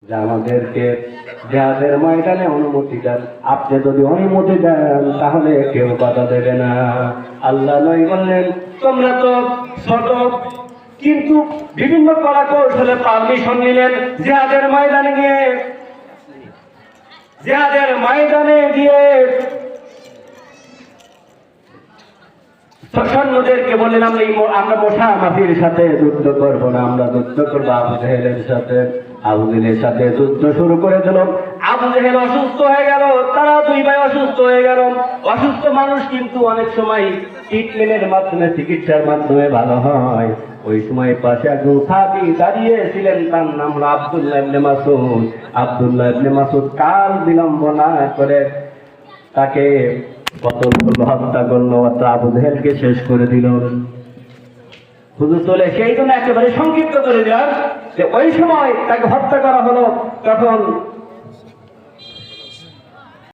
আমাদেরকে জিহাদের ময়দানে অনুমতি দেন। আপনি যদি অনুমতি দেন তাহলে কেউ বাধা দেবে না। আল্লাহ নবী বললেন, তোমরা তো ছোট, কিন্তু বিভিন্ন কলা কৌশলে পারমিশন নিলেন জিহাদের ময়দানে গিয়ে সৈন্যদেরকে বললেন, আমরা মোশামাফির সাথে যুদ্ধ করবো না, আমরা যুদ্ধ করবো আবু জেহেলের সাথে। আবু জেহেলের সাথে যুদ্ধ শুরু করে দিল। আবু জেহেল অসুস্থ হয়ে গেল, তারা দুই ভাই অসুস্থ হয়ে গেল। অসুস্থ মানুষ কিন্তু অনেক সময় ট্রিটমেন্টের মাধ্যমে, চিকিৎসার মাধ্যমে ভালো হয়। ওই সময় পাশে একজন সাহাবী দাঁড়িয়েছিলেন, তার নাম হলো আব্দুল্লাহ ইবনে মাসউদ। আব্দুল্লাহ ইবনে মাসউদ কাল বিলম্ব না করে তাকে কতল করলো, হত্যা করলো, আবু জেহেলকে শেষ করে দিল। হুজুর চলে সেই জন্য একেবারে সংক্ষিপ্ত করে দিলাম যে ওই সময় তাকে হত্যা করা হলো, তখন